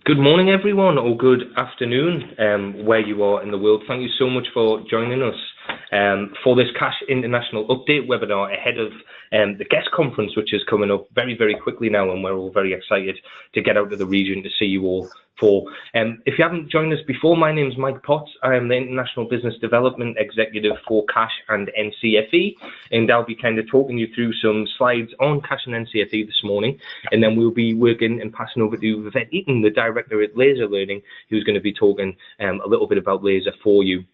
Good morning, everyone, or good afternoon, where you are in the world. Thank you so much for joining us for this Cash International Update webinar ahead of the GESS conference, which is coming up very, very quickly now, and we're all very excited to get out to the region to see you all for. If you haven't joined us before, my name is Mike Potts. I am the International Business Development Executive for Cash and NCFE, and I'll be kind of talking you through some slides on Cash and NCFE this morning, and then we'll be working and passing over to Vivette Eaton, the Director at Laser Learning, who's going to be talking a little bit about Laser for you.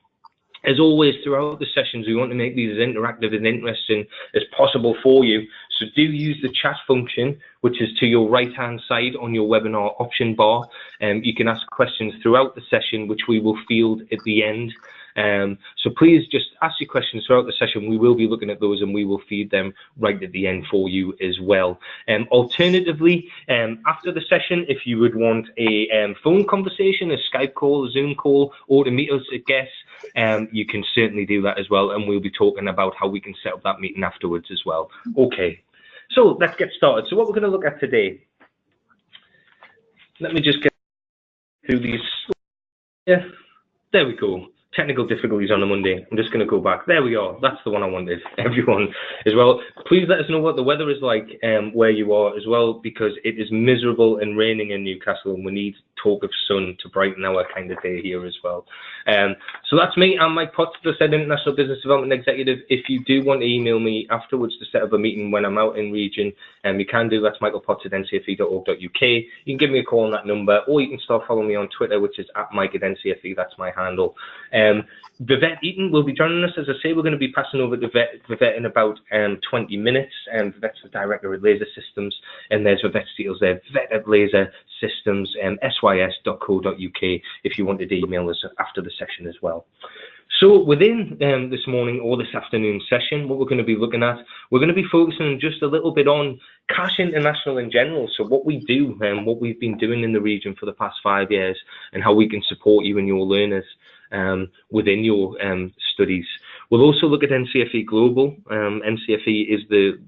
As always, throughout the sessions, we want to make these as interactive and interesting as possible for you. So do use the chat function, which is to your right-hand side on your webinar option bar. You can ask questions throughout the session, which we will field at the end. So please just ask your questions throughout the session. We will be looking at those and we will feed them right at the end for you as well. Alternatively, after the session, if you would want a phone conversation, a Skype call, a Zoom call, or to meet us at GESS, you can certainly do that as well, and we'll be talking about how we can set up that meeting afterwards as well. Okay, so let's get started. So what we're going to look at today, let me just get through these. Yeah, there we go. Technical difficulties on a Monday. I'm just going to go back. There we are. That's the one I wanted. Everyone as well. Please let us know what the weather is like where you are as well, because it is miserable and raining in Newcastle, and we need talk of sun to brighten our kind of day here as well. So that's me. I'm Mike Potts, the International Business Development Executive. If you do want to email me afterwards to set up a meeting when I'm out in region, you can do. That's michaelpotts@ncfe.org.uk. You can give me a call on that number, or you can start following me on Twitter, which is @Mike@NCFE. That's my handle. Vivette Eaton will be joining us. As I say, we're going to be passing over to Vivette in about 20 minutes. Vivette's the Director at Laser Systems, and there's Vivette's details there, Vivette at Laser Systems, sys.co.uk, if you wanted to email us after the session as well. So within this morning or this afternoon session, what we're going to be looking at, we're going to be focusing just a little bit on Cash International in general. So what we do and what we've been doing in the region for the past 5 years, and how we can support you and your learners within your studies. We'll also look at NCFE Global. NCFE is the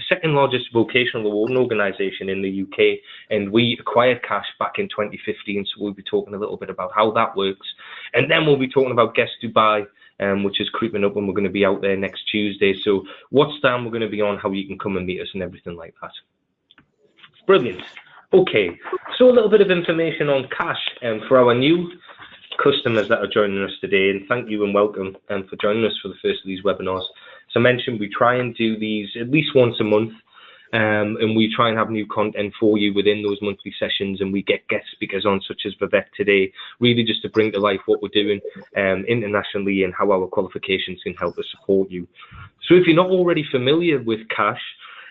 second largest vocational awarding organisation in the UK, and we acquired Cash back in 2015. So we'll be talking a little bit about how that works, and then we'll be talking about GESS Dubai, which is creeping up, and we're going to be out there next Tuesday. So what stand we're going to be on, how you can come and meet us, and everything like that. Brilliant. Okay, so a little bit of information on Cash for our new customers that are joining us today, and thank you and welcome for joining us for the first of these webinars. As I mentioned, we try and do these at least once a month, and we try and have new content for you within those monthly sessions, and we get guest speakers on, such as Vivette today, really just to bring to life what we're doing internationally and how our qualifications can help us support you. So if you're not already familiar with Cash,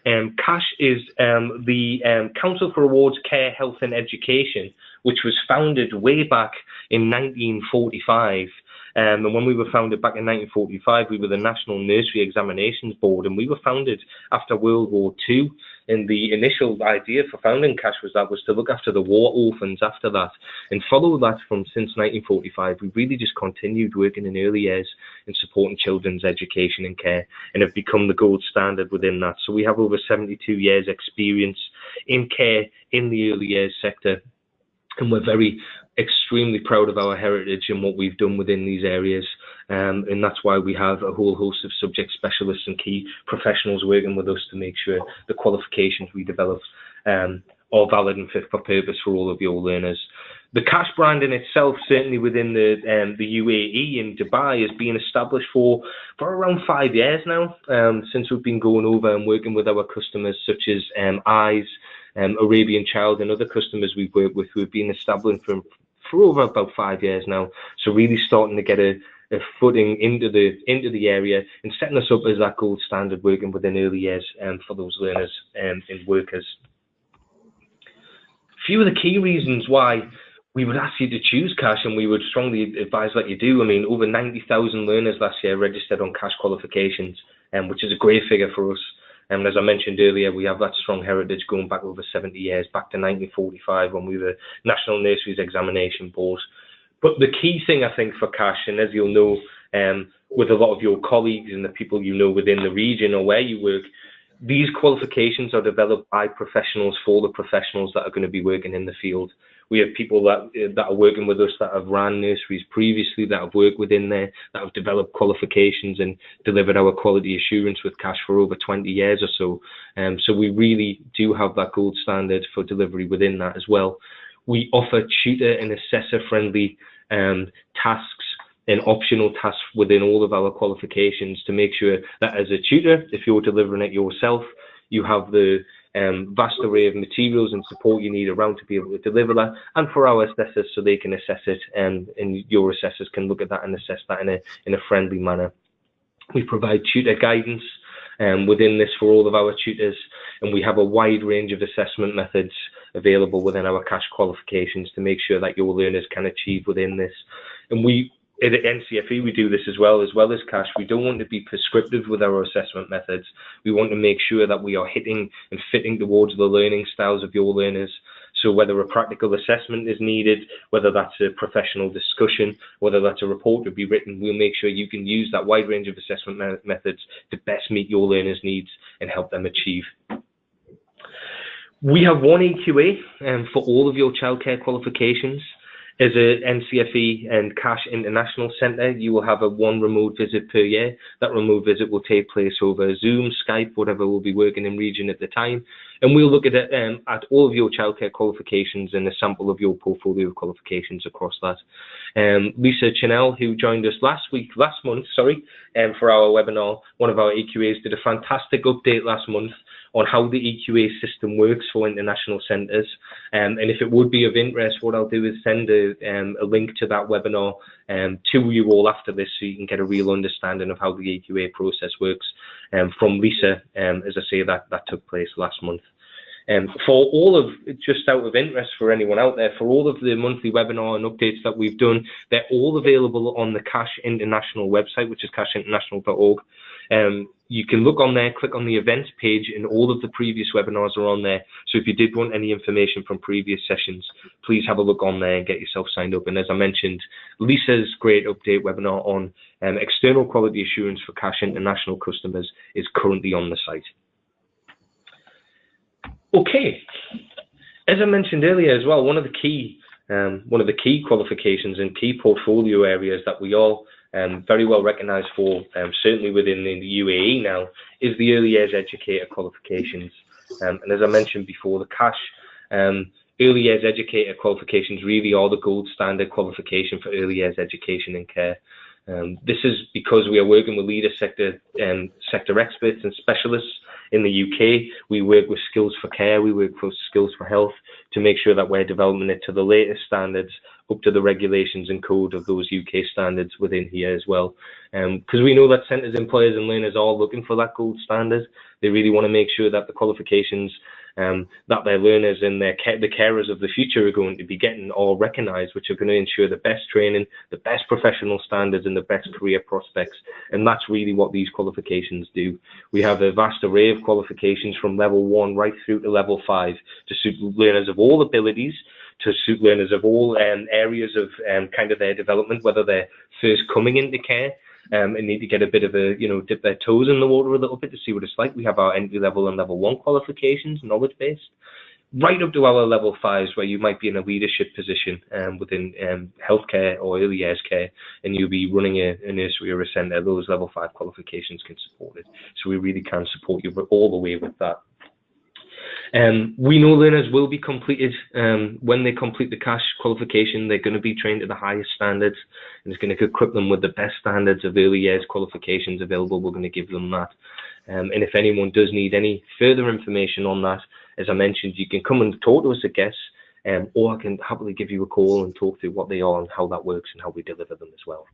Cash is the Council for Awards, Care, Health and Education, which was founded way back in 1945. And when we were founded back in 1945, we were the National Nursery Examinations Board, and we were founded after World War II. And the initial idea for founding Cash was to look after the war orphans after that, and follow that from since 1945. We really just continued working in early years and supporting children's education and care, and have become the gold standard within that. So we have over 72 years experience in care in the early years sector, and we're extremely proud of our heritage and what we've done within these areas, and that's why we have a whole host of subject specialists and key professionals working with us to make sure the qualifications we develop are valid and fit for purpose for all of your learners. The Cash brand in itself, certainly within the UAE in Dubai, has been established for around 5 years now, since we've been going over and working with our customers such as Eyes, Arabian Child, and other customers we've worked with who have been established for over about 5 years now. So really starting to get a footing into the area and setting us up as that gold standard working within early years for those learners and workers. A few of the key reasons why we would ask you to choose Cash, and we would strongly advise that you do. I mean, over 90,000 learners last year registered on Cash qualifications, which is a great figure for us. And as I mentioned earlier, we have that strong heritage going back over 70 years, back to 1945 when we were the National Nurseries Examination Board. But the key thing, I think, for Cash, and as you'll know with a lot of your colleagues and the people you know within the region or where you work, These qualifications are developed by professionals for the professionals that are going to be working in the field. We have people that are working with us that have ran nurseries previously, that have worked within there, that have developed qualifications and delivered our quality assurance with cash for over 20 years or so. So we really do have that gold standard for delivery within that as well. We offer tutor and assessor-friendly tasks and optional tasks within all of our qualifications to make sure that as a tutor, if you're delivering it yourself, you have the vast array of materials and support you need around to be able to deliver that, and for our assessors so they can assess it, and your assessors can look at that and assess that in a friendly manner. We provide tutor guidance within this for all of our tutors, and we have a wide range of assessment methods available within our cash qualifications to make sure that your learners can achieve within this. And we at NCFE, we do this as well as cash. We don't want to be prescriptive with our assessment methods. We want to make sure that we are hitting and fitting towards the learning styles of your learners. So whether a practical assessment is needed, whether that's a professional discussion, whether that's a report to be written, we'll make sure you can use that wide range of assessment methods to best meet your learners' needs and help them achieve. We have one EQA for all of your childcare qualifications. As a NCFE and Cash International Centre, you will have one remote visit per year. That remote visit will take place over Zoom, Skype, whatever will be working in region at the time. And we'll look at it at all of your childcare qualifications and a sample of your portfolio of qualifications across that. Lisa Chanel, who joined us last month, for our webinar, one of our EQAs, did a fantastic update last month on how the EQA system works for international centres. And if it would be of interest, what I'll do is send a link to that webinar to you all after this, so you can get a real understanding of how the EQA process works from Lisa, as I say, that took place last month. For all of, just out of interest for anyone out there, for all of the monthly webinar and updates that we've done, they're all available on the Cash International website, which is cashinternational.org. You can look on there, click on the events page, and all of the previous webinars are on there. So if you did want any information from previous sessions, please have a look on there and get yourself signed up. And as I mentioned, Lisa's great update webinar on external quality assurance for Cash International customers is currently on the site. Okay, as I mentioned earlier as well, one of the key qualifications and key portfolio areas that we all very well recognised for, certainly within the UAE now, is the early years educator qualifications. And as I mentioned before, the Cash early years educator qualifications really are the gold standard qualification for early years education and care. This is because we are working with leader sector experts and specialists in the UK. We work with Skills for Care, we work with Skills for Health to make sure that we're developing it to the latest standards, up to the regulations and code of those UK standards within here as well. Because we know that centres, employers and learners are looking for that gold standard. They really want to make sure that the qualifications that their learners and the carers of the future are going to be getting are recognised, which are going to ensure the best training, the best professional standards and the best career prospects. And that's really what these qualifications do. We have a vast array of qualifications from level 1 right through to level 5 to suit learners of all abilities, to suit learners of all areas of kind of their development, whether they're first coming into care and need to get a bit of a, dip their toes in the water a little bit to see what it's like. We have our entry level and level 1 qualifications, knowledge based, right up to our level 5s, where you might be in a leadership position within healthcare or early years care, and you'll be running a nursery or a centre. Those level 5 qualifications can support it. So we really can support you all the way with that. We know learners will be completed, when they complete the Cash qualification, they're going to be trained to the highest standards, and it's going to equip them with the best standards of early years qualifications available. We're going to give them that. And if anyone does need any further information on that, as I mentioned, you can come and talk to us at GESS, or I can happily give you a call and talk through what they are and how that works and how we deliver them as well.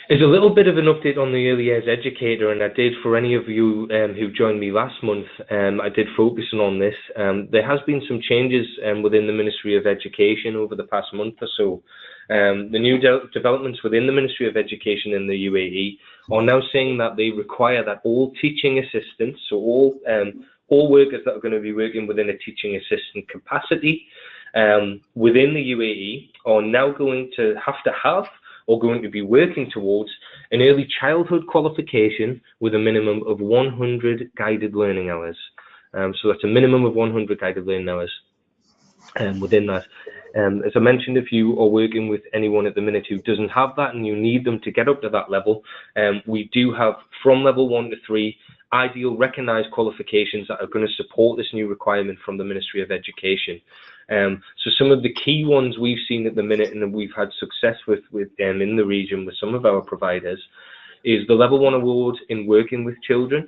There's a little bit of an update on the early years educator, and I did, for any of you who joined me last month, I did focus on this. There has been some changes within the Ministry of Education over the past month or so. The new developments within the Ministry of Education in the UAE are now saying that they require that all teaching assistants, so all workers that are going to be working within a teaching assistant capacity within the UAE, are now going to have or going to be working towards an early childhood qualification with a minimum of 100 guided learning hours. So that's a minimum of 100 guided learning hours within that. As I mentioned, if you are working with anyone at the minute who doesn't have that and you need them to get up to that level, we do have from level 1 to 3 ideal recognised qualifications that are going to support this new requirement from the Ministry of Education. So some of the key ones we've seen at the minute and that we've had success with in the region with some of our providers is the level 1 award in working with children.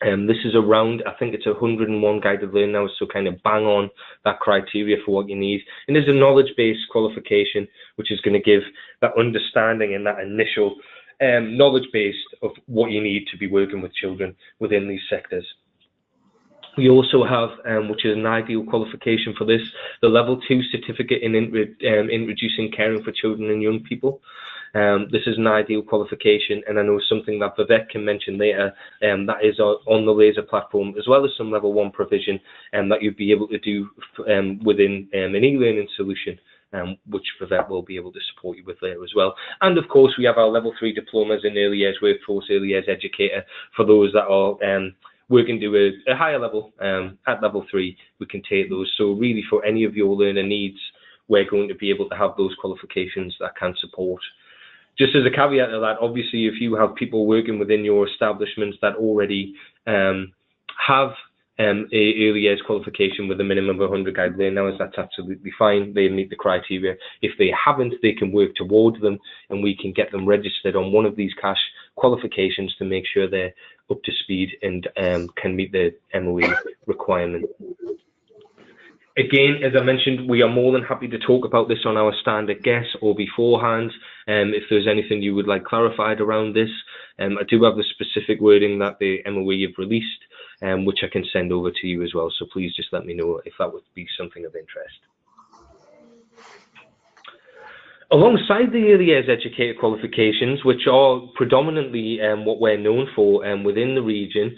This is around, I think it's 101 guided learning hours, so kind of bang on that criteria for what you need. And there's a knowledge-based qualification, which is going to give that understanding and that initial knowledge base of what you need to be working with children within these sectors. We also have, which is an ideal qualification for this, the level 2 certificate in introducing caring for children and young people. This is an ideal qualification, and I know something that Vivette can mention later, that is on the laser platform, as well as some level 1 provision that you'd be able to do within an e-learning solution, which Vivette will be able to support you with later as well. And of course, we have our level 3 diplomas in early years workforce, early years educator, for those that are working to a higher level. At level 3, we can take those. So really, for any of your learner needs, we're going to be able to have those qualifications that can support. Just as a caveat to that, obviously, if you have people working within your establishments that already have a early years qualification with a minimum of 100 guided learning hours, that's absolutely fine. They meet the criteria. If they haven't, they can work towards them, and we can get them registered on one of these cash qualifications to make sure they're up to speed and can meet the MOE requirement. Again, as I mentioned, we are more than happy to talk about this on our standard GESS or beforehand. If there's anything you would like clarified around this, I do have the specific wording that the MOE have released, which I can send over to you as well. So please just let me know if that would be something of interest. Alongside the early years educator qualifications, which are predominantly what we're known for within the region,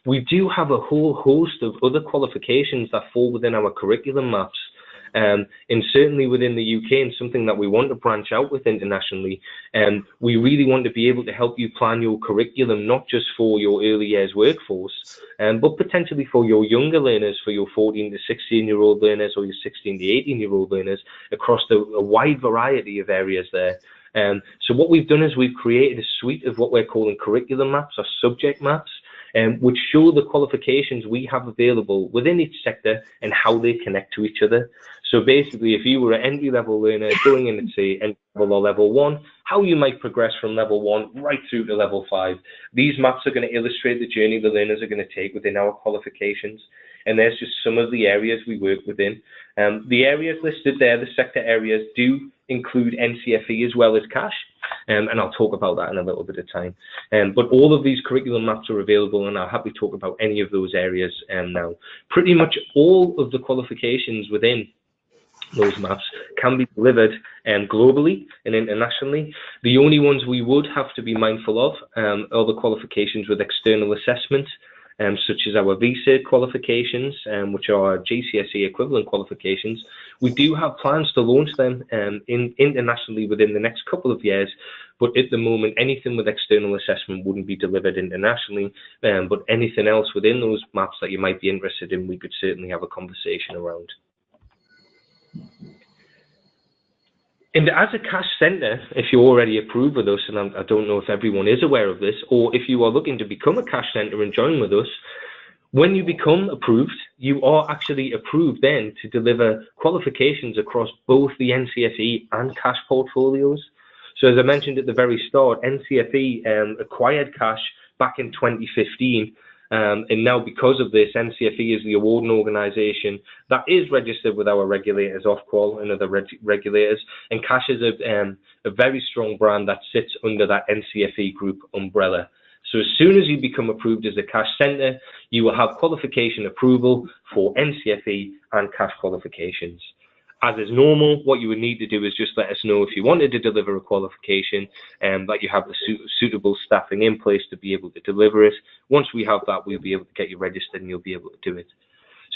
we do have a whole host of other qualifications that fall within our curriculum maps. And certainly within the UK, and something that we want to branch out with internationally, we really want to be able to help you plan your curriculum, not just for your early years workforce, but potentially for your younger learners, for your 14 to 16-year-old learners or your 16 to 18-year-old learners across a wide variety of areas there. So what we've done is we've created a suite of what we're calling curriculum maps or subject maps, which show the qualifications we have available within each sector and how they connect to each other. So basically, if you were an entry-level learner going in at, say, entry-level or level 1, how you might progress from level 1 right through to level 5. These maps are going to illustrate the journey the learners are going to take within our qualifications. And there's just some of the areas we work within. The areas listed there, the sector areas, do include NCFE as well as cash. And I'll talk about that in a little bit of time. But all of these curriculum maps are available, and I'll happily talk about any of those areas now. Pretty much all of the qualifications within those maps can be delivered globally and internationally. The only ones we would have to be mindful of are the qualifications with external assessment, such as our VCERT qualifications, which are GCSE equivalent qualifications. We do have plans to launch them internationally within the next couple of years, but at the moment, anything with external assessment wouldn't be delivered internationally, but anything else within those maps that you might be interested in, we could certainly have a conversation around. And as a cash centre, if you're already approved with us, and I don't know if everyone is aware of this, or if you are looking to become a cash centre and join with us, when you become approved, you are actually approved then to deliver qualifications across both the NCFE and cash portfolios. So as I mentioned at the very start, NCFE acquired cash back in 2015. And now, because of this, NCFE is the awarding organisation that is registered with our regulators, Ofqual and other regulators, and cash is a very strong brand that sits under that NCFE group umbrella. So as soon as you become approved as a cash centre, you will have qualification approval for NCFE and cash qualifications. As is normal, what you would need to do is just let us know if you wanted to deliver a qualification and that you have the suitable staffing in place to be able to deliver it. Once we have that, we'll be able to get you registered and you'll be able to do it.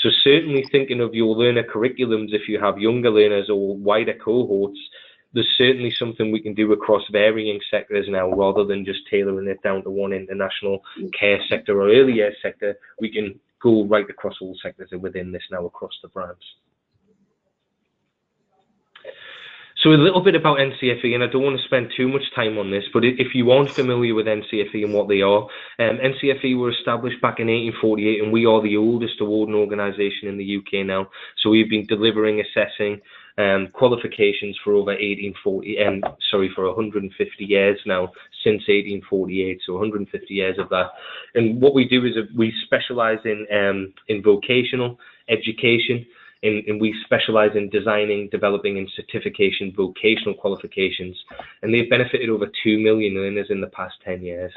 So certainly thinking of your learner curriculums, if you have younger learners or wider cohorts, there's certainly something we can do across varying sectors now, rather than just tailoring it down to one international care sector or early years sector. We can go right across all sectors within this now across the brands. So a little bit about NCFE, and I don't want to spend too much time on this, but if you aren't familiar with NCFE and what they are, NCFE were established back in 1848, and we are the oldest awarding organisation in the UK now. So we've been delivering, assessing qualifications for over 150 years now, since 1848, so 150 years of that. And what we do is we specialise in vocational education, and we specialise in designing, developing and certification vocational qualifications, and they've benefited over 2 million learners in the past 10 years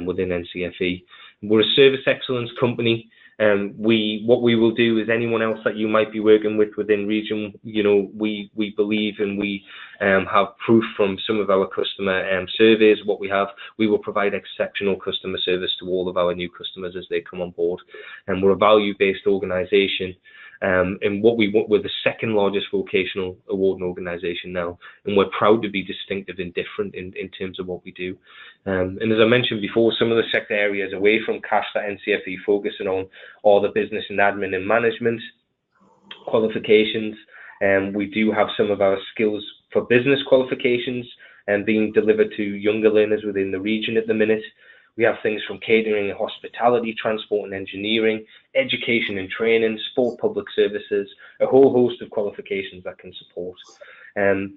within NCFE. We're a service excellence company. What we will do is anyone else that you might be working with within region, you know, we believe, and we have proof from some of our customer surveys. What we will provide exceptional customer service to all of our new customers as they come on board. And we're a value-based organisation. And we're the second largest vocational awarding organisation now, and we're proud to be distinctive and different in terms of what we do. And as I mentioned before, some of the sector areas away from cash that NCFE focusing on are the business and admin and management qualifications. We do have some of our skills for business qualifications being delivered to younger learners within the region at the minute. We have things from catering and hospitality, transport and engineering, education and training, sport public services, a whole host of qualifications that can support. In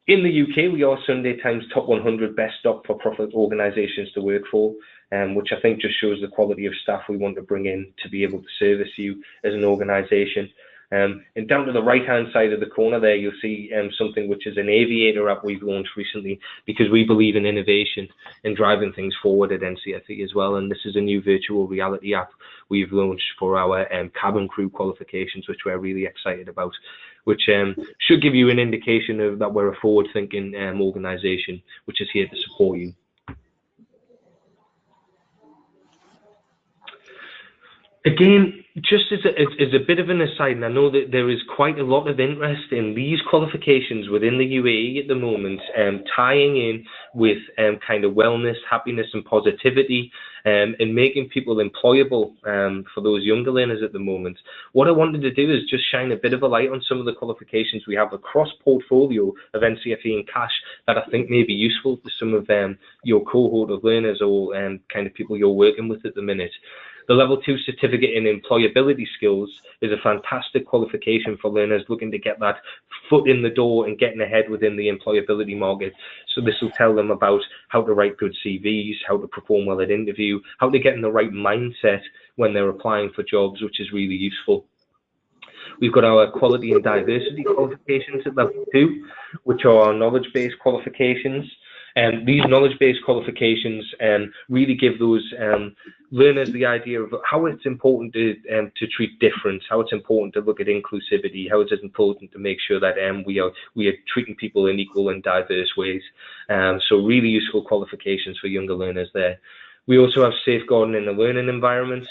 the UK, we are Sunday Times top 100 best not-for-profit organisations to work for, which I think just shows the quality of staff we want to bring in to be able to service you as an organisation. And down to the right-hand side of the corner there, you'll see something which is an aviator app we've launched recently, because we believe in innovation and driving things forward at NCFE as well. And this is a new virtual reality app we've launched for our cabin crew qualifications, which we're really excited about, which should give you an indication of that we're a forward-thinking organisation which is here to support you. Again, just as a bit of an aside, and I know that there is quite a lot of interest in these qualifications within the UAE at the moment, tying in with kind of wellness, happiness and positivity, and making people employable for those younger learners at the moment. What I wanted to do is just shine a bit of a light on some of the qualifications we have across portfolio of NCFE and cash that I think may be useful to some of your cohort of learners or kind of people you're working with at the minute. The Level 2 Certificate in Employability Skills is a fantastic qualification for learners looking to get that foot in the door and getting ahead within the employability market. So this will tell them about how to write good CVs, how to perform well at interview, how to get in the right mindset when they're applying for jobs, which is really useful. We've got our Quality and Diversity qualifications at Level 2, which are our knowledge-based qualifications. These knowledge-based qualifications really give those learners the idea of how it's important to treat difference, how it's important to look at inclusivity, how it's important to make sure that we are treating people in equal and diverse ways. So really useful qualifications for younger learners there. We also have Safeguarding in a Learning Environment,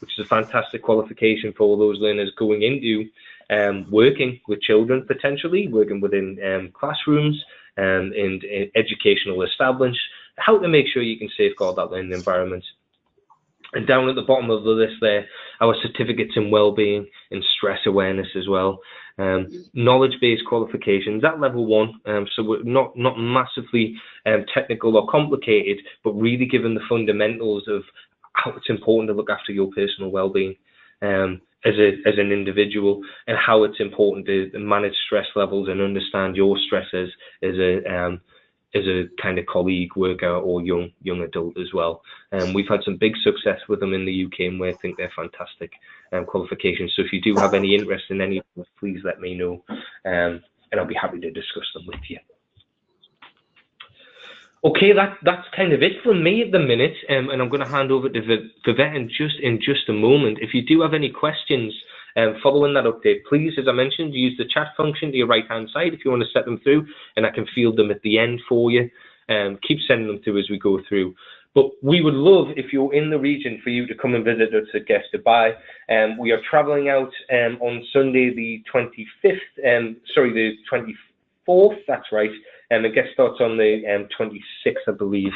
which is a fantastic qualification for all those learners going into working with children, potentially working within classrooms and educational establishments, how to make sure you can safeguard that learning environment. And down at the bottom of the list there, our certificates in wellbeing and stress awareness as well. Knowledge-based qualifications at Level 1, so we're not massively technical or complicated, but really given the fundamentals of how it's important to look after your personal well-being as an individual, and how it's important to manage stress levels and understand your stresses as a kind of colleague, worker, or young adult as well. We've had some big success with them in the UK, and we think they're fantastic qualifications. So if you do have any interest in any of them, please let me know, and I'll be happy to discuss them with you. Okay, that's kind of it from me at the minute, and I'm going to hand over to Vivette in just a moment. If you do have any questions following that update, please, as I mentioned, use the chat function to your right-hand side if you want to set them through, and I can field them at the end for you. Keep sending them through as we go through. But we would love, if you're in the region, for you to come and visit us at GESS Dubai. We are travelling out on Sunday the 25th, the 24th 4th, that's right. It GESS starts on the 26th, I believe.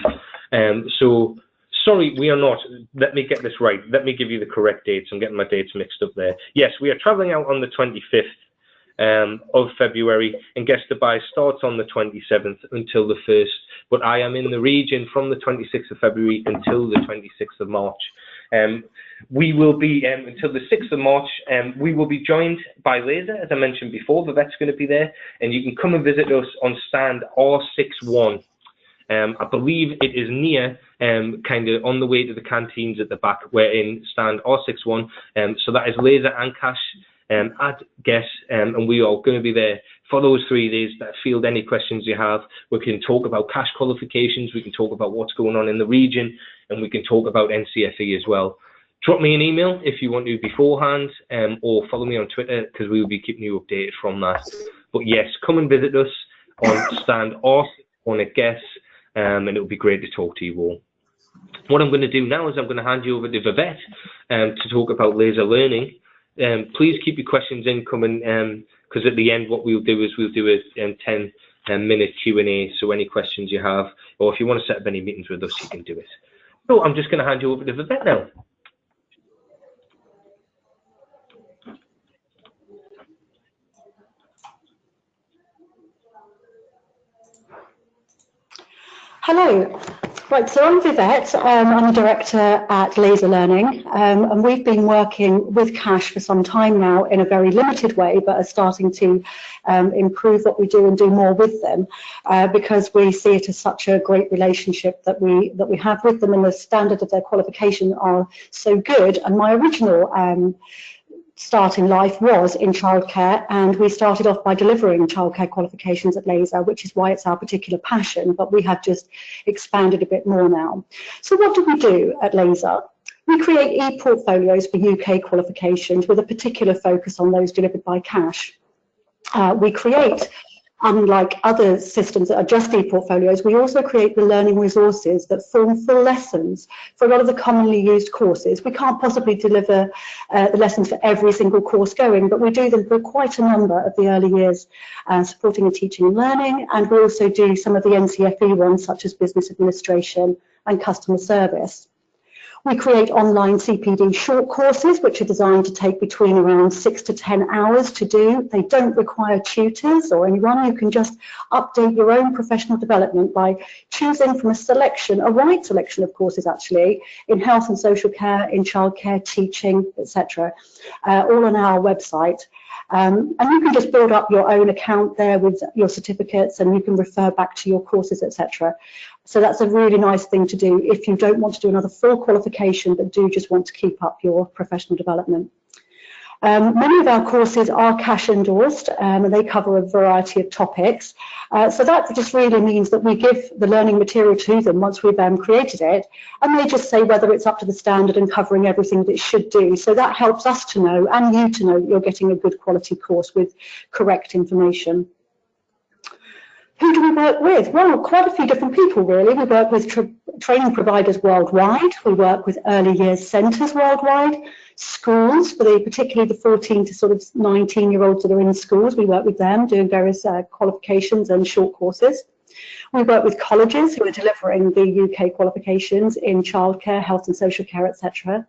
So, sorry, we are not. Let me get this right. Let me give you the correct dates. I'm getting my dates mixed up there. Yes, we are travelling out on the 25th of February, and GESS Dubai starts on the 27th until the 1st. But I am in the region from the 26th of February until the 26th of March. We will be, until the 6th of March, we will be joined by Laser, as I mentioned before. Vivette's going to be there, and you can come and visit us on stand R61. I believe it is near, kind of on the way to the canteens at the back. We're in stand R61, so that is Laser and Cash at GESS, and we are going to be there for those 3 days. That field any questions you have. We can talk about cash qualifications, we can talk about what's going on in the region, and we can talk about NCFE as well. Drop me an email if you want to beforehand, or follow me on Twitter, because we will be keeping you updated from that. But yes, come and visit us on stand R61 at GESS, and it will be great to talk to you all. What I'm going to do now is I'm going to hand you over to Vivette to talk about laser learning. Please keep your questions in coming, because at the end what we'll do is we'll do a 10-minute Q&A, so any questions you have, or if you want to set up any meetings with us, you can do it. So I'm just going to hand you over to Vivette now. Hello. Right, so I'm Vivette. I'm a director at Laser Learning, and we've been working with Cash for some time now in a very limited way, but are starting to improve what we do and do more with them, because we see it as such a great relationship that we have with them, and the standard of their qualification are so good. And my original start in life was in childcare, and we started off by delivering childcare qualifications at Laser, which is why it's our particular passion, but we have just expanded a bit more now. So what do we do at Laser? We create e-portfolios for UK qualifications with a particular focus on those delivered by Cash. We create, unlike other systems that are just e-portfolios, we also create the learning resources that form full lessons for a lot of the commonly used courses. We can't possibly deliver the lessons for every single course going, but we do them for quite a number of the early years, supporting and teaching and learning, and we also do some of the NCFE ones, such as business administration and customer service. We create online CPD short courses, which are designed to take between around 6 to 10 hours to do. They don't require tutors or anyone. You can just update your own professional development by choosing from a wide selection of courses, actually, in health and social care, in childcare, teaching, etc., all on our website. And you can just build up your own account there with your certificates, and you can refer back to your courses, etc. So that's a really nice thing to do if you don't want to do another full qualification, but do just want to keep up your professional development. Many of our courses are Cash endorsed, and they cover a variety of topics. So that just really means that we give the learning material to them once we've created it, and they just say whether it's up to the standard and covering everything that it should do. So that helps us to know, and you to know, that you're getting a good quality course with correct information. Who do we work with? Well, quite a few different people, really. We work with training providers worldwide. We work with early years centres worldwide, schools, particularly the 14 to sort of 19-year-olds that are in schools. We work with them doing various qualifications and short courses. We work with colleges who are delivering the UK qualifications in childcare, health and social care, etc.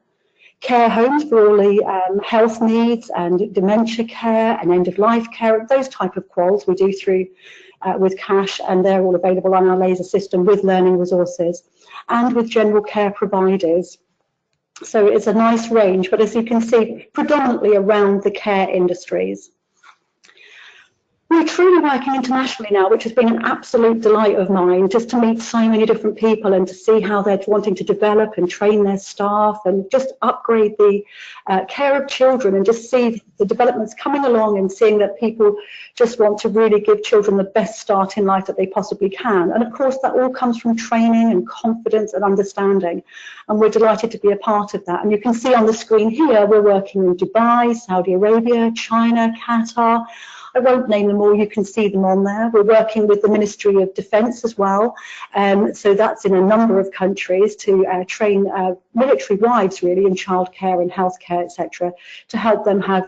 Care homes for all the health needs and dementia care and end-of-life care, those type of quals we do through with Cash, and they're all available on our Laser system with learning resources, and with general care providers. So it's a nice range, but as you can see, predominantly around the care industries. We're truly working internationally now, which has been an absolute delight of mine, just to meet so many different people and to see how they're wanting to develop and train their staff and just upgrade the care of children, and just see the developments coming along, and seeing that people just want to really give children the best start in life that they possibly can. And of course, that all comes from training and confidence and understanding. And we're delighted to be a part of that. And you can see on the screen here, we're working in Dubai, Saudi Arabia, China, Qatar. I won't name them all, you can see them on there. We're working with the Ministry of Defence as well, so that's in a number of countries to train military wives really in childcare and healthcare, etc., to help them have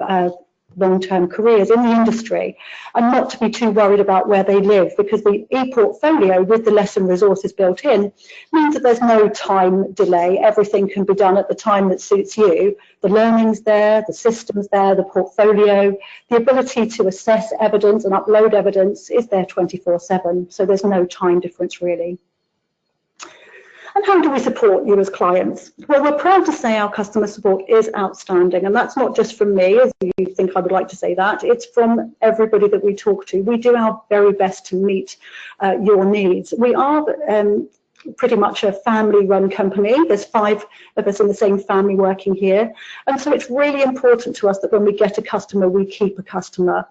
long-term careers in the industry, and not to be too worried about where they live, because the e-portfolio with the lesson resources built in means that there's no time delay. Everything can be done at the time that suits you. The learning's there, the system's there, the portfolio, the ability to assess evidence and upload evidence is there 24/7, so there's no time difference really. And how do we support you as clients? Well, we're proud to say our customer support is outstanding, and that's not just from me, as you think I would like to say that. It's from everybody that we talk to. We do our very best to meet your needs. We are pretty much a family-run company. There's 5 of us in the same family working here, and so it's really important to us that when we get a customer, we keep a customer.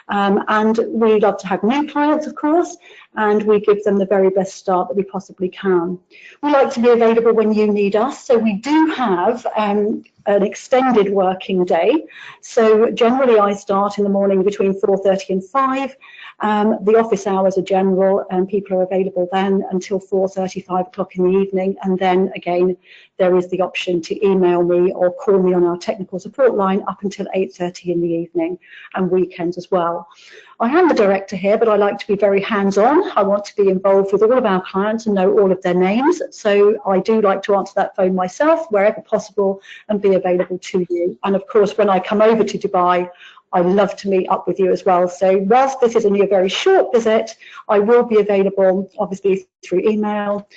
And we love to have new clients, of course, and we give them the very best start that we possibly can. We like to be available when you need us, so we do have an extended working day. So generally I start in the morning between 4:30 and 5. The office hours are general, and people are available then until 4:30, 5 o'clock in the evening, and then again there is the option to email me or call me on our technical support line up until 8:30 in the evening, and weekends as well. I am the director here, but I like to be very hands-on. I want to be involved with all of our clients and know all of their names, so I do like to answer that phone myself wherever possible and be available to you. And of course, when I come over to Dubai, I love to meet up with you as well. So whilst this is only a very short visit, I will be available obviously through email,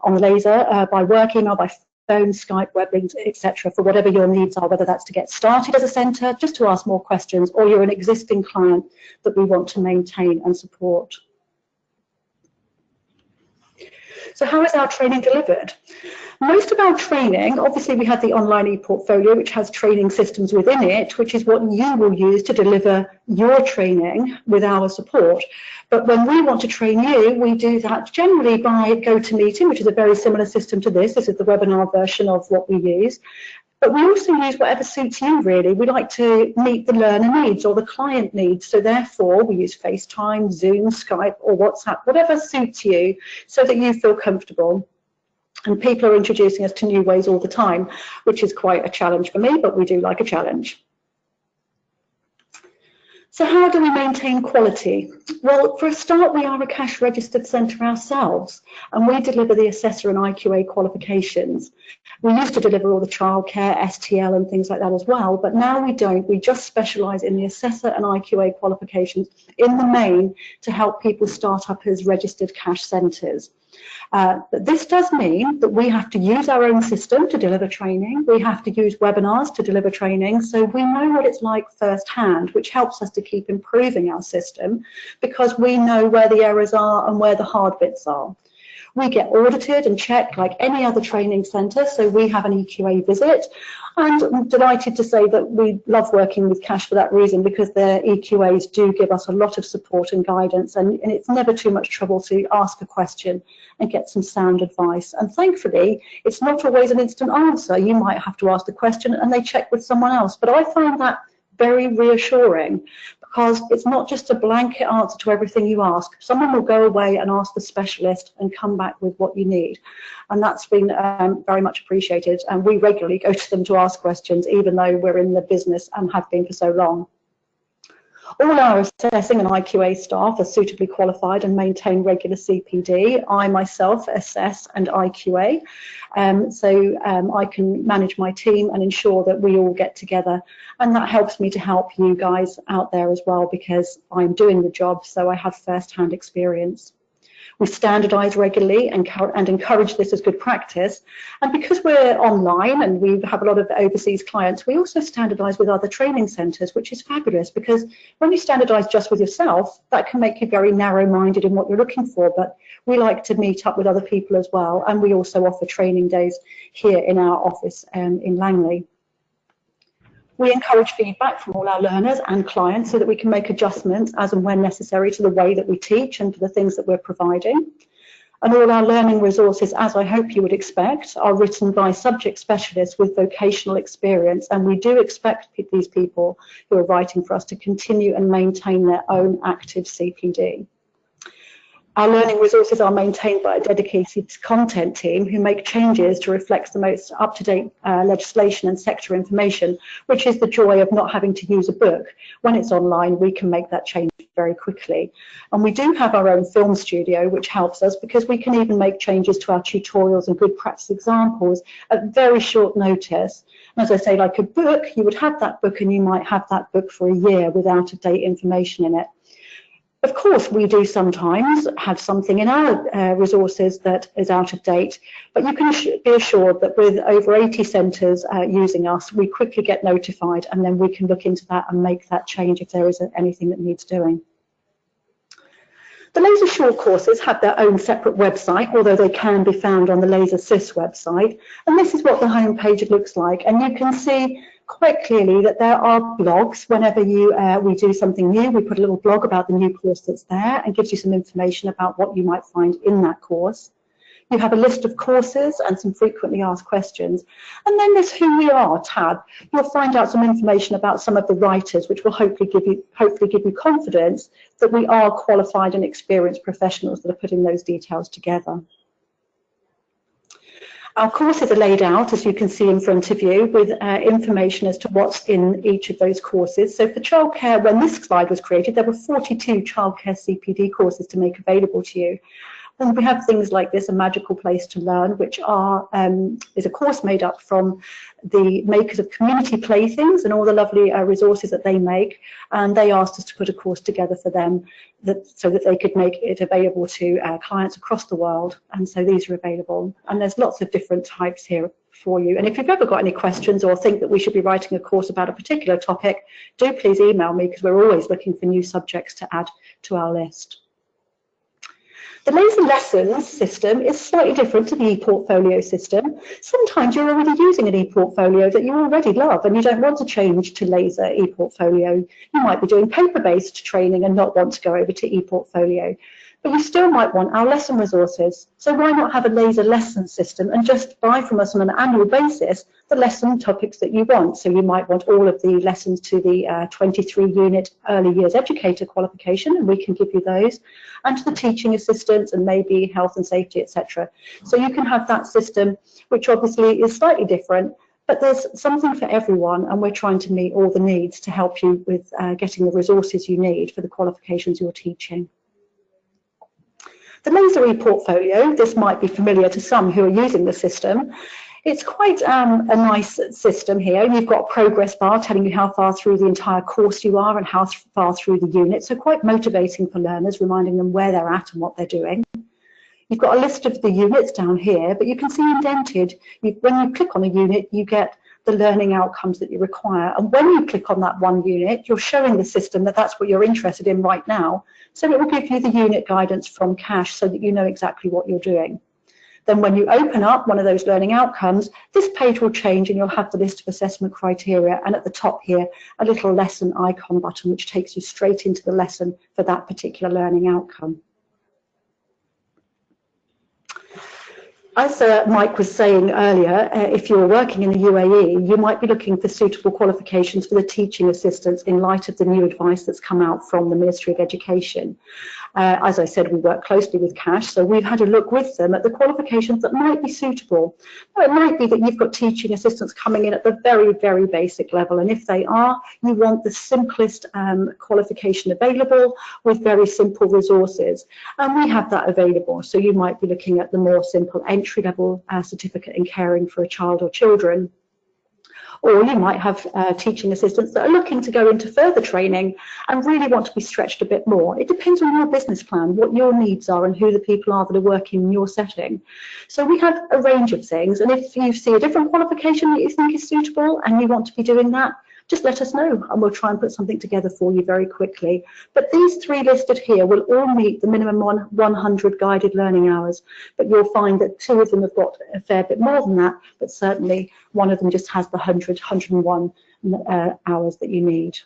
on the laser, by work email, by phone, Skype, web links, etc., for whatever your needs are, whether that's to get started as a centre, just to ask more questions, or you're an existing client that we want to maintain and support. So how is our training delivered? Most of our training, obviously we have the online e-portfolio, which has training systems within it, which is what you will use to deliver your training with our support. But when we want to train you, we do that generally by GoToMeeting, which is a very similar system to this. This is the webinar version of what we use. But we also use whatever suits you, really. We like to meet the learner needs or the client needs. So therefore, we use FaceTime, Zoom, Skype, or WhatsApp, whatever suits you, so that you feel comfortable. And people are introducing us to new ways all the time, which is quite a challenge for me, but we do like a challenge. So how do we maintain quality? Well, for a start, we are a cash registered centre ourselves, and we deliver the assessor and IQA qualifications. We used to deliver all the childcare, STL and things like that as well, but now we don't. We just specialise in the assessor and IQA qualifications in the main to help people start up as registered cash centres. But this does mean that we have to use our own system to deliver training. We have to use webinars to deliver training, so we know what it's like firsthand, which helps us to keep improving our system because we know where the errors are and where the hard bits are. We get audited and checked like any other training centre, so we have an EQA visit. And I'm delighted to say that we love working with Cash for that reason, because their EQAs do give us a lot of support and guidance, and it's never too much trouble to ask a question and get some sound advice. And thankfully, it's not always an instant answer. You might have to ask the question and they check with someone else. But I find that very reassuring, because it's not just a blanket answer to everything you ask. Someone will go away and ask the specialist and come back with what you need. And that's been very much appreciated. And we regularly go to them to ask questions, even though we're in the business and have been for so long. All our assessing and IQA staff are suitably qualified and maintain regular CPD. I myself assess and IQA, so I can manage my team and ensure that we all get together, and that helps me to help you guys out there as well, because I'm doing the job, so I have first-hand experience. We standardise regularly and encourage this as good practice. And because we're online and we have a lot of overseas clients, we also standardise with other training centres, which is fabulous, because when you standardise just with yourself, that can make you very narrow-minded in what you're looking for. But we like to meet up with other people as well. And we also offer training days here in our office in Langley. We encourage feedback from all our learners and clients so that we can make adjustments as and when necessary to the way that we teach and to the things that we're providing. And all our learning resources, as I hope you would expect, are written by subject specialists with vocational experience, and we do expect these people who are writing for us to continue and maintain their own active CPD. Our learning resources are maintained by a dedicated content team who make changes to reflect the most up-to-date legislation and sector information, which is the joy of not having to use a book. When it's online, we can make that change very quickly. And we do have our own film studio, which helps us because we can even make changes to our tutorials and good practice examples at very short notice. And as I say, like a book, you would have that book and you might have that book for a year with out-of-date information in it. Of course, we do sometimes have something in our resources that is out of date, but you can be assured that with over 80 centres using us, we quickly get notified and then we can look into that and make that change if there is anything that needs doing. The Laser Short courses have their own separate website, although they can be found on the Laser SIS website. And this is what the homepage looks like. And you can see quite clearly that there are blogs. Whenever we do something new, we put a little blog about the new course that's there and gives you some information about what you might find in that course. You have a list of courses and some frequently asked questions. And then there's Who We Are tab. You'll find out some information about some of the writers, which will hopefully give you confidence that we are qualified and experienced professionals that are putting those details together. Our courses are laid out, as you can see in front of you, with information as to what's in each of those courses. So for childcare, when this slide was created, there were 42 childcare CPD courses to make available to you. And we have things like this, A Magical Place to Learn, which is a course made up from the makers of Community Playthings and all the lovely resources that they make. And they asked us to put a course together for them so that they could make it available to clients across the world. And so these are available. And there's lots of different types here for you. And if you've ever got any questions or think that we should be writing a course about a particular topic, do please email me, because we're always looking for new subjects to add to our list. The Laser Lessons system is slightly different to the ePortfolio system. Sometimes you're already using an ePortfolio that you already love and you don't want to change to Laser ePortfolio. You might be doing paper-based training and not want to go over to ePortfolio. But you still might want our lesson resources. So why not have a Laser lesson system and just buy from us on an annual basis the lesson topics that you want? So you might want all of the lessons to the 23-unit early years educator qualification, and we can give you those, and to the teaching assistants and maybe health and safety, etc. So you can have that system, which obviously is slightly different, but there's something for everyone, and we're trying to meet all the needs to help you with getting the resources you need for the qualifications you're teaching. The Laser ePortfolio, this might be familiar to some who are using the system. It's quite a nice system here. You've got a progress bar telling you how far through the entire course you are and how far through the unit. So quite motivating for learners, reminding them where they're at and what they're doing. You've got a list of the units down here, but you can see indented. When you click on a unit, you get the learning outcomes that you require. And when you click on that one unit, you're showing the system that that's what you're interested in right now. So it will give you the unit guidance from CASH so that you know exactly what you're doing. Then when you open up one of those learning outcomes, this page will change and you'll have the list of assessment criteria, and at the top here, a little lesson icon button which takes you straight into the lesson for that particular learning outcome. As Mike was saying earlier, if you're working in the UAE, you might be looking for suitable qualifications for the teaching assistants in light of the new advice that's come out from the Ministry of Education. As I said, we work closely with CASH, so we've had a look with them at the qualifications that might be suitable. Now, it might be that you've got teaching assistants coming in at the very, very basic level, and if they are, you want the simplest qualification available with very simple resources. And we have that available, so you might be looking at the more simple entry-level certificate in caring for a child or children. Or you might have teaching assistants that are looking to go into further training and really want to be stretched a bit more. It depends on your business plan, what your needs are and who the people are that are working in your setting. So we have a range of things, and if you see a different qualification that you think is suitable and you want to be doing that, just let us know and we'll try and put something together for you very quickly. But these three listed here will all meet the minimum 100 guided learning hours, but you'll find that 2 of them have got a fair bit more than that, but certainly one of them just has the 101 hours that you need.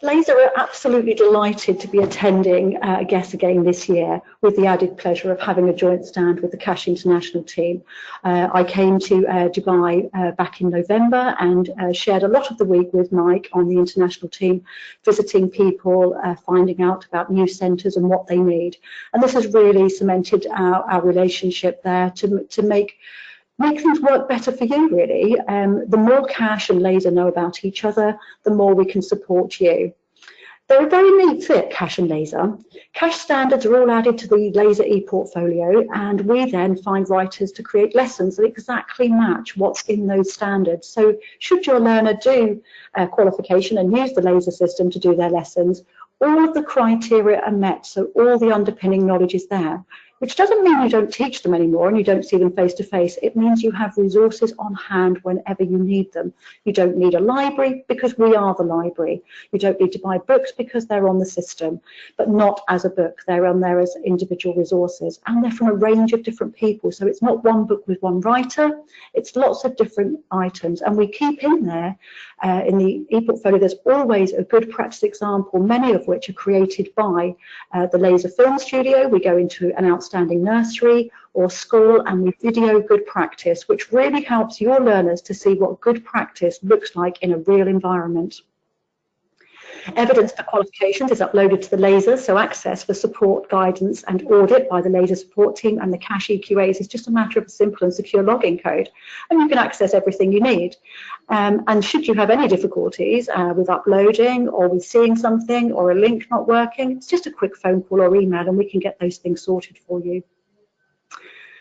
Laser are absolutely delighted to be attending GESS again this year, with the added pleasure of having a joint stand with the Cash International team. I came to Dubai back in November and shared a lot of the week with Mike on the international team, visiting people, finding out about new centres and what they need. And this has really cemented our relationship there to make things work better for you, really. The more Cash and Laser know about each other, the more we can support you. They're a very neat fit, Cash and Laser. Cash standards are all added to the Laser e-portfolio, and we then find writers to create lessons that exactly match what's in those standards. So should your learner do a qualification and use the Laser system to do their lessons, all of the criteria are met, so all the underpinning knowledge is there. Which doesn't mean you don't teach them anymore and you don't see them face to face. It means you have resources on hand whenever you need them. You don't need a library because we are the library. You don't need to buy books because they're on the system, but not as a book. They're on there as individual resources, and they're from a range of different people. So it's not one book with one writer, it's lots of different items. And we keep in there, in the e-portfolio, there's always a good practice example, many of which are created by the Laser Film Studio. We go into an outstanding nursery or school and we video good practice, which really helps your learners to see what good practice looks like in a real environment. Evidence for qualifications is uploaded to the Laser, so access for support, guidance and audit by the Laser support team and the Cash EQAs is just a matter of a simple and secure login code, and you can access everything you need. And should you have any difficulties with uploading or with seeing something or a link not working, it's just a quick phone call or email and we can get those things sorted for you.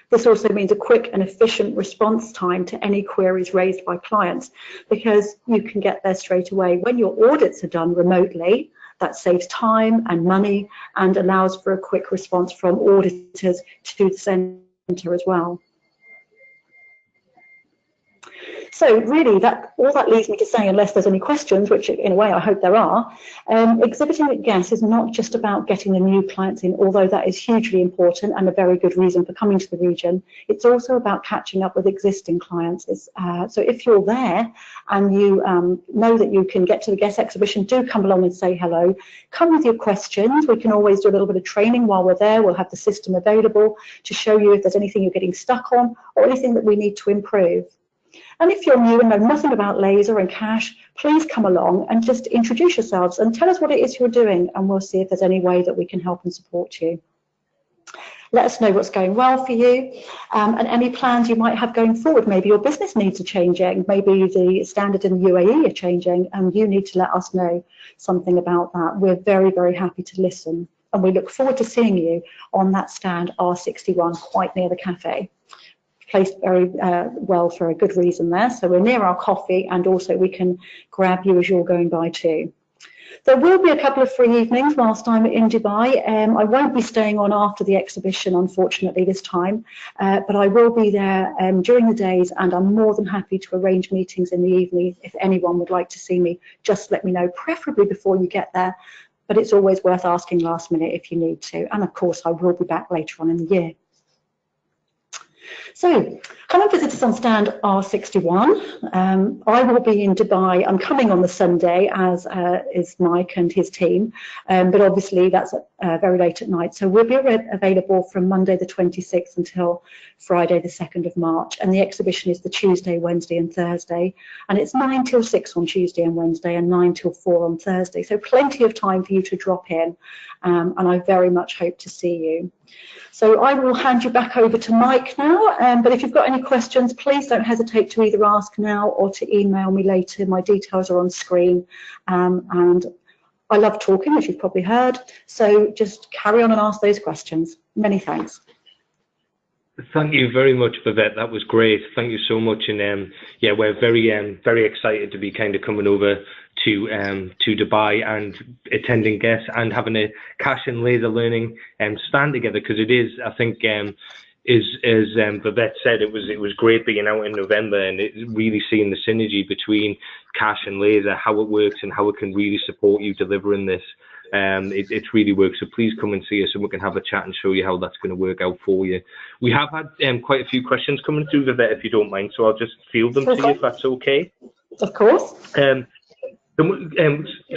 This also means a quick and efficient response time to any queries raised by clients, because you can get there straight away. When your audits are done remotely, that saves time and money and allows for a quick response from auditors to the centre as well. So really, all that leads me to say, unless there's any questions, which in a way I hope there are, exhibiting at GESS is not just about getting the new clients in, although that is hugely important and a very good reason for coming to the region. It's also about catching up with existing clients. So if you're there and you know that you can get to the GESS exhibition, do come along and say hello. Come with your questions. We can always do a little bit of training while we're there. We'll have the system available to show you if there's anything you're getting stuck on or anything that we need to improve. And if you're new and know nothing about Laser and Cash, please come along and just introduce yourselves and tell us what it is you're doing, and we'll see if there's any way that we can help and support you. Let us know what's going well for you and any plans you might have going forward. Maybe your business needs are changing, maybe the standard in the UAE are changing, and you need to let us know something about that. We're very, very happy to listen, and we look forward to seeing you on that stand R61 quite near the cafe. Placed very well for a good reason there. So we're near our coffee, and also we can grab you as you're going by too. There will be a couple of free evenings whilst I'm in Dubai. I won't be staying on after the exhibition, unfortunately, this time, but I will be there during the days, and I'm more than happy to arrange meetings in the evening. If anyone would like to see me, just let me know, preferably before you get there, but it's always worth asking last minute if you need to. And of course, I will be back later on in the year. So, come and visit us on stand R61. I will be in Dubai. I'm coming on the Sunday, as is Mike and his team, but obviously that's very late at night. So we'll be available from Monday the 26th until Friday the 2nd of March. And the exhibition is the Tuesday, Wednesday and Thursday. And it's 9 till 6 on Tuesday and Wednesday and 9 till 4 on Thursday. So plenty of time for you to drop in. And I very much hope to see you. So I will hand you back over to Mike now, but if you've got any questions, please don't hesitate to either ask now or to email me later. My details are on screen, and I love talking, as you've probably heard, so just carry on and ask those questions. Many thanks. Thank you very much, Vivette. That was great. Thank you so much. And yeah, we're very excited to be kind of coming over to Dubai and attending GESS and having a Cash and Laser learning stand together, because it is, I think, as Vivette said, it was great being out in November and really seeing the synergy between Cash and Laser, how it works and how it can really support you delivering this. It really works. So please come and see us and we can have a chat and show you how that's going to work out for you. We have had quite a few questions coming through, Vivette, if you don't mind, so I'll just field them to you if that's okay. Of course.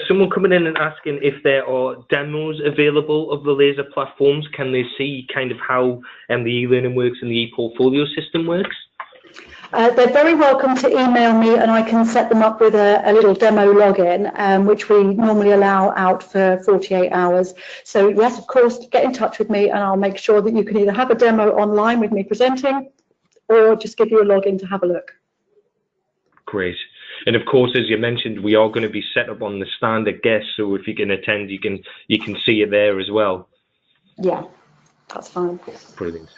Someone coming in and asking if there are demos available of the laser platforms. Can they see kind of how the e-learning works and the e-portfolio system works? They're very welcome to email me, and I can set them up with a little demo login, which we normally allow out for 48 hours. So yes, of course, get in touch with me and I'll make sure that you can either have a demo online with me presenting or just give you a login to have a look. Great. And of course, as you mentioned, we are going to be set up on the standard GESS, so if you can attend, you can see it there as well. Yeah, that's fine. Brilliant.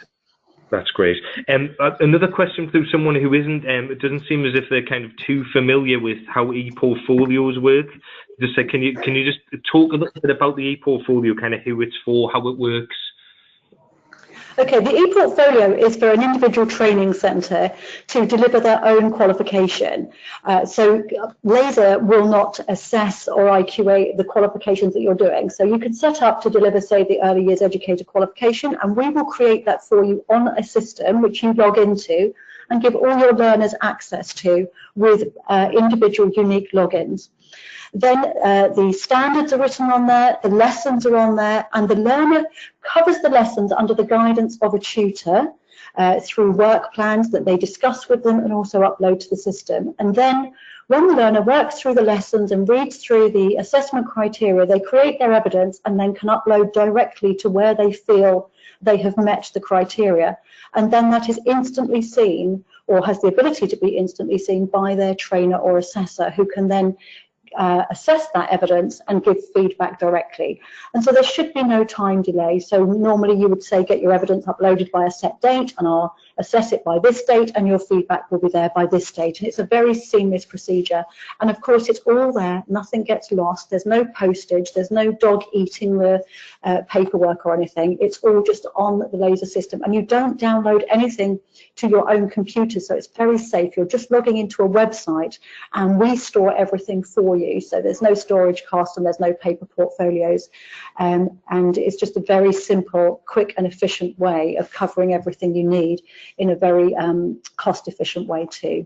That's great. Another question through someone who isn't, it doesn't seem as if they're kind of too familiar with how e-portfolios work. Just say, can you just talk a little bit about the e-portfolio, kind of who it's for, how it works? Okay, the e-portfolio is for an individual training centre to deliver their own qualification. So Laser will not assess or IQA the qualifications that you're doing. So you can set up to deliver, say, the early years educator qualification, and we will create that for you on a system which you log into and give all your learners access to with individual unique logins. Then the standards are written on there, the lessons are on there, and the learner covers the lessons under the guidance of a tutor through work plans that they discuss with them and also upload to the system. And then when the learner works through the lessons and reads through the assessment criteria, they create their evidence and then can upload directly to where they feel they have met the criteria. And then that is instantly seen, or has the ability to be instantly seen, by their trainer or assessor, who can then assess that evidence and give feedback directly. And so there should be no time delay. So normally you would say get your evidence uploaded by a set date and I'll assess it by this date and your feedback will be there by this date. And it's a very seamless procedure. And of course it's all there, nothing gets lost, there's no postage, there's no dog eating the paperwork or anything. It's all just on the Laser system, and you don't download anything to your own computer, so it's very safe. You're just logging into a website and we store everything for you. So there's no storage cost and there's no paper portfolios, and it's just a very simple, quick and efficient way of covering everything you need in a very cost efficient way too.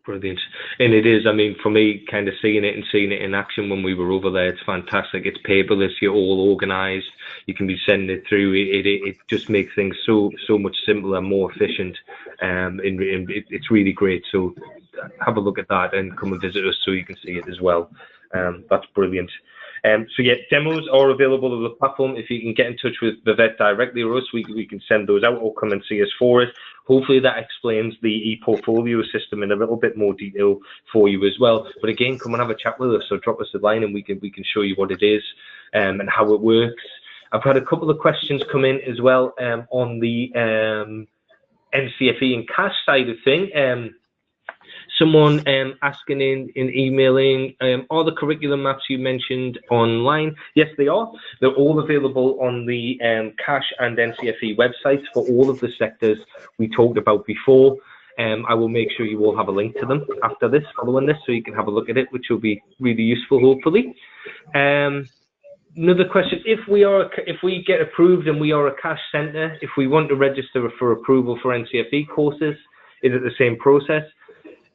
Brilliant. And it is, I mean, for me, kind of seeing it in action when we were over there, it's fantastic. It's paperless, you're all organised, you can be sending it through. It just makes things so much simpler, more efficient, and it's really great. So have a look at that and come and visit us so you can see it as well. That's brilliant. So yeah, demos are available on the platform. If you can get in touch with Vivette directly or us, we can send those out or come and see us for it. Hopefully that explains the e-portfolio system in a little bit more detail for you as well. But again, come and have a chat with us, so drop us a line and we can show you what it is and how it works. I've had a couple of questions come in as well on the NCFE and cash side of thing. Someone asking in emailing, are the curriculum maps you mentioned online? Yes, they are. They're all available on the cash and NCFE websites for all of the sectors we talked about before. I will make sure you all have a link to them after this, following this, so you can have a look at it, which will be really useful, hopefully. Another question: if we get approved and we are a cash centre, if we want to register for approval for NCFE courses, is it the same process?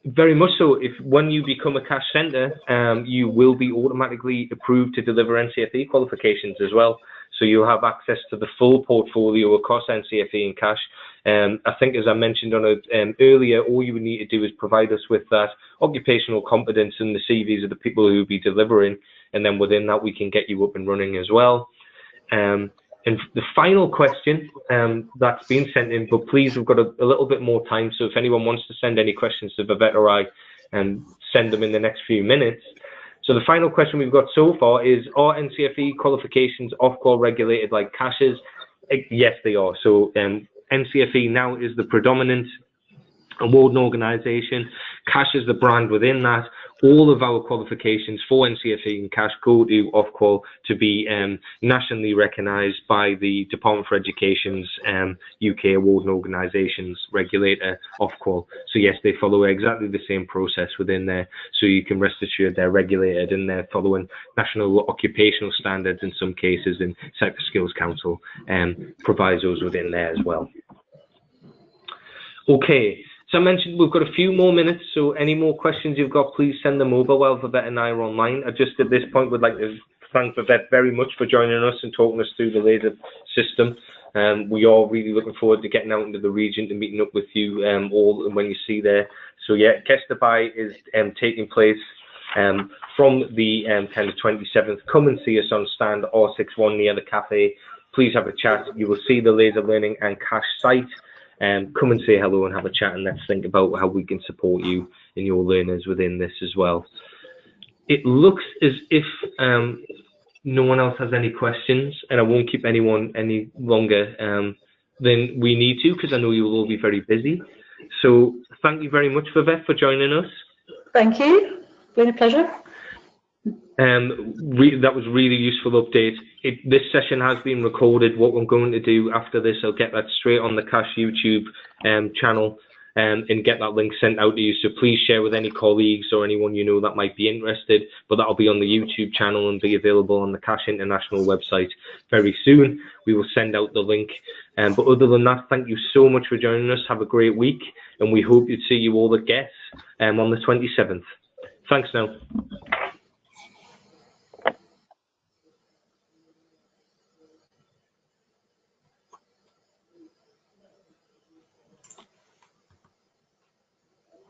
Very much so. When you become a cash centre, you will be automatically approved to deliver NCFE qualifications as well. So you'll have access to the full portfolio across NCFE and cash. I think, as I mentioned on it earlier, all you would need to do is provide us with that occupational competence and the CVs of the people who will be delivering, and then within that we can get you up and running as well. And the final question that's been sent in, but please, we've got a little bit more time, so if anyone wants to send any questions to Vivette or I, send them in the next few minutes. So the final question we've got so far is, are NCFE qualifications off-call regulated like CASH's? Yes, they are. So NCFE now is the predominant awarding organisation. CASH is the brand within that. All of our qualifications for NCFE and CASH go to Ofqual to be nationally recognised by the Department for Education's UK awarding organisations regulator, Ofqual. So yes, they follow exactly the same process within there. So you can rest assured they're regulated and they're following national occupational standards in some cases, and Sector Skills Council provisos within there as well. Okay. So I mentioned we've got a few more minutes, so any more questions you've got, please send them over while Vivette and I are online. I just at this point would like to thank Vivette very much for joining us and talking us through the laser system. We are really looking forward to getting out into the region to meeting up with you all when you see there. So yeah, GESS Dubai is taking place from the 10th to 27th. Come and see us on stand R61 near the cafe. Please have a chat. You will see the Laser Learning and Cash site. Come and say hello and have a chat, and let's think about how we can support you and your learners within this as well. It looks as if no one else has any questions, and I won't keep anyone any longer than we need to, because I know you will all be very busy. So thank you very much, Vivette, for joining us. Thank you. Been a pleasure. That was a really useful update. This session has been recorded. What I'm going to do after this, I'll get that straight on the Cash YouTube channel and get that link sent out to you. So please share with any colleagues or anyone you know that might be interested. But that'll be on the YouTube channel and be available on the Cash International website very soon. We will send out the link. But other than that, thank you so much for joining us. Have a great week, and we hope to see you all at GESS on the 27th. Thanks now.